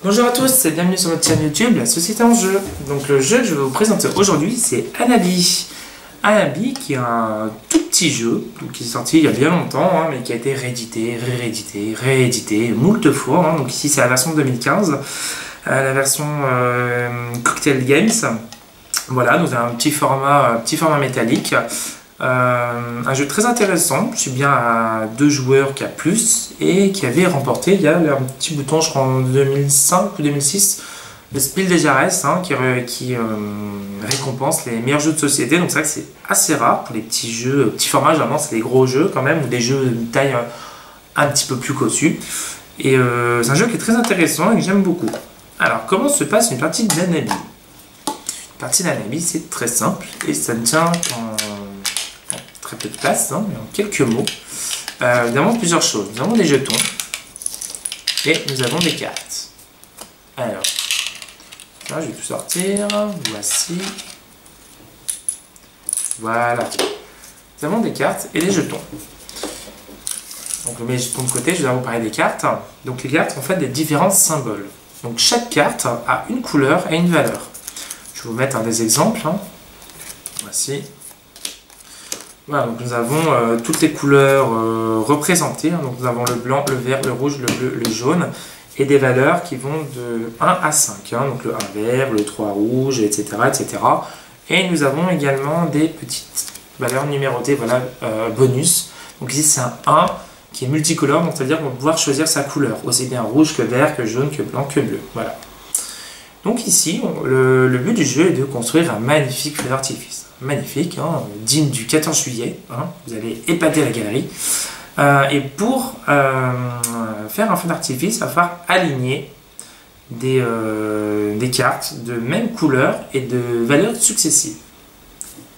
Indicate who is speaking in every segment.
Speaker 1: Bonjour à tous et bienvenue sur notre chaîne YouTube La Société en Jeu. Donc le jeu que je vais vous présenter aujourd'hui c'est Anabi. Anabi qui est un tout petit jeu qui est sorti il y a bien longtemps mais qui a été réédité moult fois. Donc ici c'est la version 2015, la version Cocktail Games. Voilà, nous avons un petit format métallique. Un jeu très intéressant, je suis bien à 2 joueurs qu'à plus et qui avait remporté il y a un petit bouton je crois en 2005 ou 2006 le Spiel des Jahres qui récompense les meilleurs jeux de société. Donc c'est vrai que c'est assez rare pour les petits jeux, petits formats, généralement c'est des gros jeux quand même ou des jeux de taille un petit peu plus cossue. Et c'est un jeu qui est très intéressant et que j'aime beaucoup. Alors comment se passe une partie d'Anabi? Une partie d'Anabi c'est très simple et ça ne tient qu'en très peu de place, mais en quelques mots. Nous avons plusieurs choses. Nous avons des jetons et nous avons des cartes. Alors, là, je vais tout sortir. Voici. Voilà. Nous avons des cartes et des jetons. Donc, je mets les jetons de côté. Je vais vous parler des cartes. Donc, les cartes ont en fait des différents symboles. Donc, chaque carte a une couleur et une valeur. Je vais vous mettre un des exemples. Voici. Voilà, donc nous avons toutes les couleurs représentées. Donc nous avons le blanc, le vert, le rouge, le bleu, le jaune. Et des valeurs qui vont de 1 à 5. Donc le 1 vert, le 3 rouge, etc. etc. Et nous avons également des petites valeurs numérotées, voilà, bonus. Donc ici c'est un 1 qui est multicolore, donc c'est-à-dire qu'on va pouvoir choisir sa couleur. Aussi bien rouge que vert, que jaune, que blanc, que bleu. Voilà. Donc ici, le but du jeu est de construire un magnifique feu d'artifice. Magnifique, digne du 14 juillet, vous allez épater la galerie. Et pour faire un feu d'artifice, il va falloir aligner des cartes de même couleur et de valeurs successives.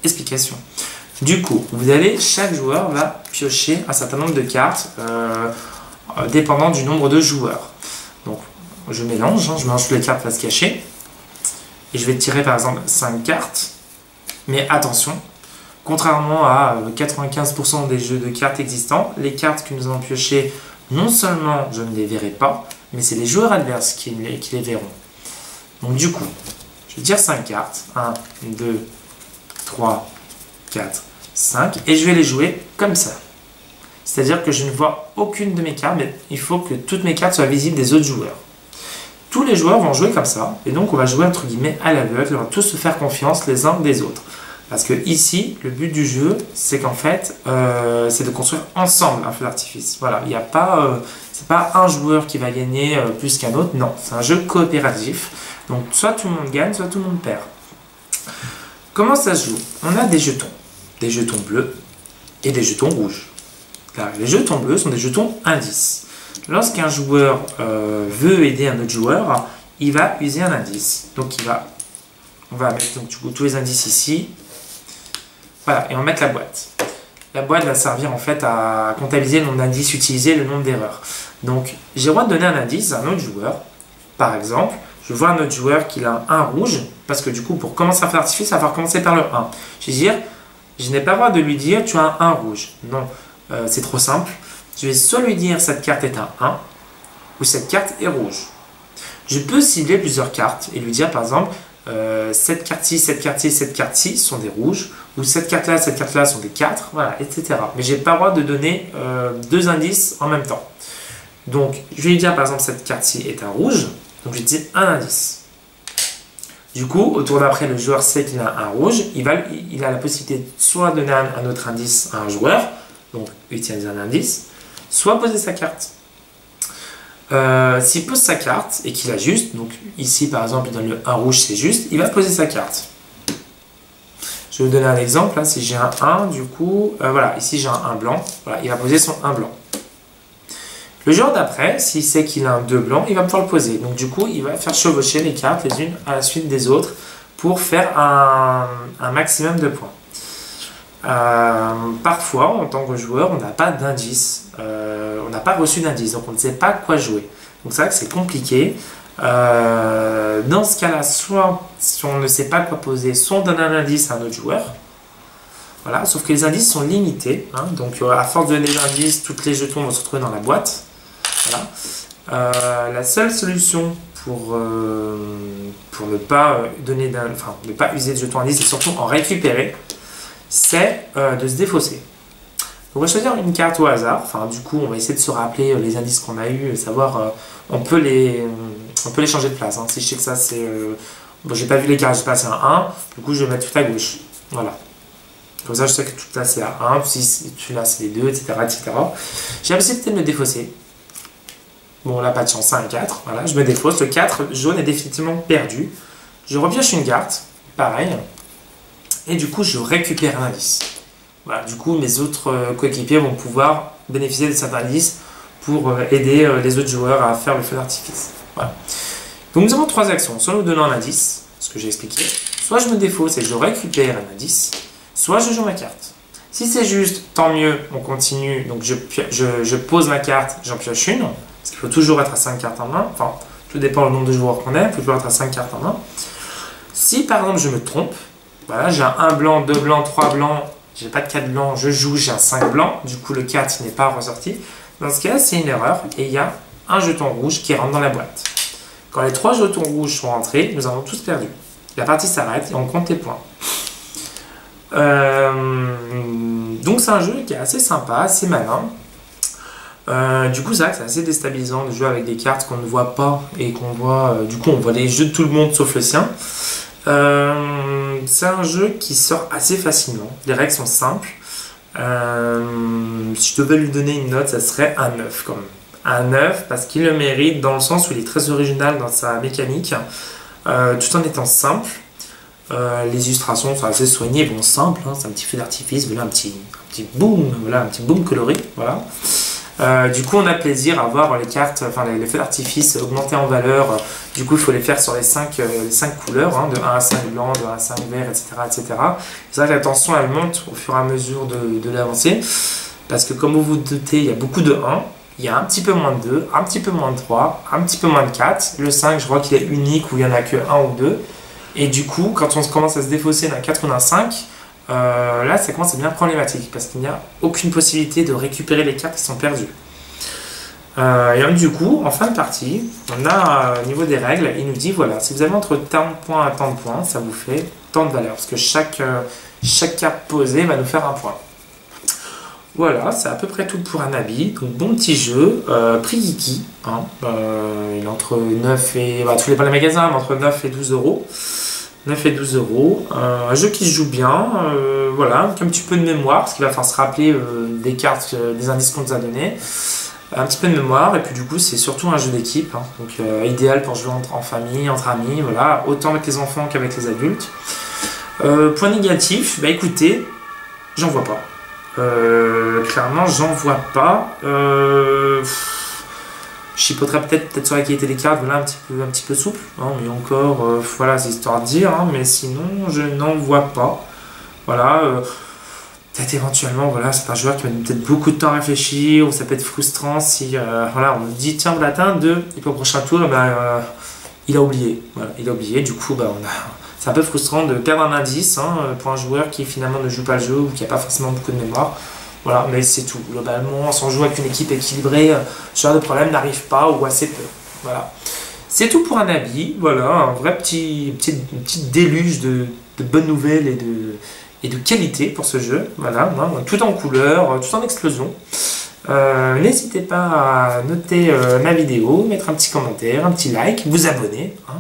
Speaker 1: Explication. Du coup, chaque joueur va piocher un certain nombre de cartes dépendant du nombre de joueurs. Donc, je mélange toutes les cartes face cachée. Et je vais tirer par exemple 5 cartes. Mais attention, contrairement à 95% des jeux de cartes existants, les cartes que nous avons piochées, non seulement je ne les verrai pas, mais c'est les joueurs adverses qui les verront. Donc du coup, je tire 5 cartes. 1, 2, 3, 4, 5. Et je vais les jouer comme ça. C'est-à-dire que je ne vois aucune de mes cartes, mais il faut que toutes mes cartes soient visibles des autres joueurs. Tous les joueurs vont jouer comme ça, et donc on va jouer entre guillemets à l'aveugle, on va tous se faire confiance les uns des autres. Parce que ici, le but du jeu, c'est qu'en fait, c'est de construire ensemble un feu d'artifice. Voilà, il n'y a pas, c'est pas un joueur qui va gagner plus qu'un autre, non, c'est un jeu coopératif. Donc soit tout le monde gagne, soit tout le monde perd. Comment ça se joue? On a des jetons bleus et des jetons rouges. Là, les jetons bleus sont des jetons indices. Lorsqu'un joueur veut aider un autre joueur, il va user un indice. Donc on va mettre donc, du coup, tous les indices ici. Voilà, et on va mettre la boîte. La boîte va servir en fait à comptabiliser le nombre d'indices utilisés, le nombre d'erreurs. Donc j'ai le droit de donner un indice à un autre joueur. Par exemple, je vois un autre joueur qui a un rouge, parce que du coup pour commencer à faire l'artifice, il va falloir commencer par le 1. Je vais dire, je n'ai pas le droit de lui dire tu as un rouge. Non, c'est trop simple. Je vais soit lui dire cette carte est un 1 ou cette carte est rouge. Je peux cibler plusieurs cartes et lui dire par exemple cette carte-ci, cette carte-ci, cette carte-ci sont des rouges ou cette carte-là sont des 4, voilà, etc. Mais j'ai pas le droit de donner 2 indices en même temps. Donc je vais lui dire par exemple cette carte-ci est un rouge, donc je dis un indice. Du coup, au tour d'après, le joueur sait qu'il a un rouge, il a la possibilité de soit donner un autre indice à un joueur, donc utiliser un indice, soit poser sa carte. S'il pose sa carte et qu'il a juste, donc ici par exemple il donne le 1 rouge, c'est juste, il va poser sa carte. Je vais vous donner un exemple, si j'ai un 1, du coup, voilà, ici j'ai un 1 blanc, voilà, il va poser son 1 blanc. Le joueur d'après, s'il sait qu'il a un 2 blanc, il va pouvoir le poser. Donc du coup, il va faire chevaucher les cartes les unes à la suite des autres pour faire un maximum de points. Parfois, en tant que joueur, on n'a pas d'indice, on n'a pas reçu d'indice, donc on ne sait pas quoi jouer. Donc c'est vrai que c'est compliqué. Dans ce cas-là, soit si on ne sait pas quoi poser, soit on donne un indice à un autre joueur. Voilà, sauf que les indices sont limités, donc à force de donner des indices, tous les jetons vont se retrouver dans la boîte. Voilà. La seule solution ne pas ne pas user de jetons indices et surtout en récupérer, c'est de se défausser. On va choisir une carte au hasard. Enfin, du coup, on va essayer de se rappeler les indices qu'on a eu, savoir on peut les changer de place. Hein. Si je sais que ça c'est bon, j'ai pas vu les cartes, j'ai passé un 1, du coup je vais mettre tout à gauche. Voilà. Comme ça, je sais que tout là c'est à 1, si celui-là c'est les 2, etc. etc. J'ai la possibilité de me défausser. Bon, là, pas de chance, c'est un 4. Voilà, je me défausse. Le 4 jaune est définitivement perdu. Je repioche une carte, pareil. Et du coup, je récupère un indice. Voilà, du coup, mes autres coéquipiers vont pouvoir bénéficier de cet indice pour aider les autres joueurs à faire le feu d'artifice. Voilà. Donc, nous avons 3 actions. Soit nous donnons un indice, ce que j'ai expliqué. Soit je me défausse et je récupère un indice. Soit je joue ma carte. Si c'est juste, tant mieux, on continue. Donc, je pose ma carte, j'en pioche une. Parce qu'il faut toujours être à 5 cartes en main. Enfin, tout dépend du nombre de joueurs qu'on est. Il faut toujours être à 5 cartes en main. Si par exemple je me trompe, voilà, j'ai un 1 blanc, 2 blancs, 3 blancs, j'ai pas de 4 blancs, je joue, j'ai un 5 blanc. Du coup, le 4 n'est pas ressorti. Dans ce cas, c'est une erreur. Et il y a un jeton rouge qui rentre dans la boîte. Quand les 3 jetons rouges sont rentrés, nous avons tous perdu. La partie s'arrête et on compte les points. Donc c'est un jeu qui est assez sympa, assez malin. Du coup, c'est vrai que c'est assez déstabilisant de jouer avec des cartes qu'on ne voit pas et qu'on voit. Du coup, on voit les jeux de tout le monde sauf le sien. C'est un jeu qui sort assez facilement. Les règles sont simples. Si je devais lui donner une note, ça serait un 9 quand même. Un 9 parce qu'il le mérite dans le sens où il est très original dans sa mécanique, tout en étant simple. Les illustrations sont assez soignées, bon simples. Hein, c'est un petit feu d'artifice, voilà un petit boom, voilà un petit boom coloré, voilà. Du coup, on a plaisir à voir les cartes, enfin les feux d'artifice augmenter en valeur. Du coup, il faut les faire sur les 5 couleurs, hein, de 1 à 5 blanc, de 1 à 5 vert, etc. etc. C'est vrai que la tension, elle monte au fur et à mesure de l'avancée. Parce que comme vous vous doutez, il y a beaucoup de 1. Il y a un petit peu moins de 2, un petit peu moins de 3, un petit peu moins de 4. Le 5, je crois qu'il est unique où il n'y en a que 1 ou 2. Et du coup, quand on commence à se défausser d'un 4 ou d'un 5, là, ça commence à devenir problématique parce qu'il n'y a aucune possibilité de récupérer les cartes qui sont perdues. Et donc, du coup, en fin de partie, on a au niveau des règles, il nous dit voilà, si vous avez entre tant de points à tant de points, ça vous fait tant de valeur parce que chaque carte posée va nous faire un point. Voilà, c'est à peu près tout pour Hanabi. Donc, bon petit jeu, prix Geeky. Hein, il est entre 9 et. Bah, tous les magasins, mais entre 9 et 12 euros. 9 et 12 euros. Un jeu qui se joue bien, voilà, avec un petit peu de mémoire, parce qu'il va falloir se rappeler des cartes, des indices qu'on nous a donnés. Un petit peu de mémoire, et puis du coup, c'est surtout un jeu d'équipe, hein, donc idéal pour jouer en famille, entre amis, voilà, autant avec les enfants qu'avec les adultes. Point négatif, bah écoutez, j'en vois pas. Clairement, j'en vois pas. Je chipoterais peut-être sur la qualité des cartes, voilà, un petit peu souple, hein, mais encore, voilà, c'est histoire de dire, hein, mais sinon, je n'en vois pas. Voilà, peut-être éventuellement, voilà, c'est un joueur qui met peut-être beaucoup de temps à réfléchir, ou ça peut être frustrant si, voilà, on me dit, tiens, vous l'atteindre 2, et puis au prochain tour, il a oublié, voilà, il a oublié, du coup, c'est un peu frustrant de perdre un indice, hein, pour un joueur qui finalement ne joue pas le jeu, ou qui n'a pas forcément beaucoup de mémoire. Voilà, mais c'est tout. Globalement, si on joue avec une équipe équilibrée, ce genre de problème n'arrive pas ou assez peu. Voilà. C'est tout pour Hanabi. Voilà, un vrai petit déluge de bonnes nouvelles et de qualité pour ce jeu. Voilà, tout en couleur, tout en explosion. N'hésitez pas à noter ma vidéo, mettre un petit commentaire, un petit like, vous abonner. Hein.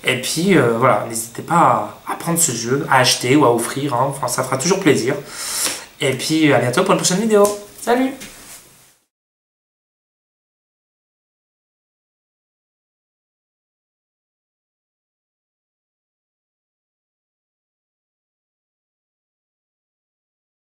Speaker 1: Et puis voilà, n'hésitez pas à prendre ce jeu, à acheter ou à offrir. Hein. Enfin, ça fera toujours plaisir. Et puis à bientôt pour une prochaine vidéo. Salut!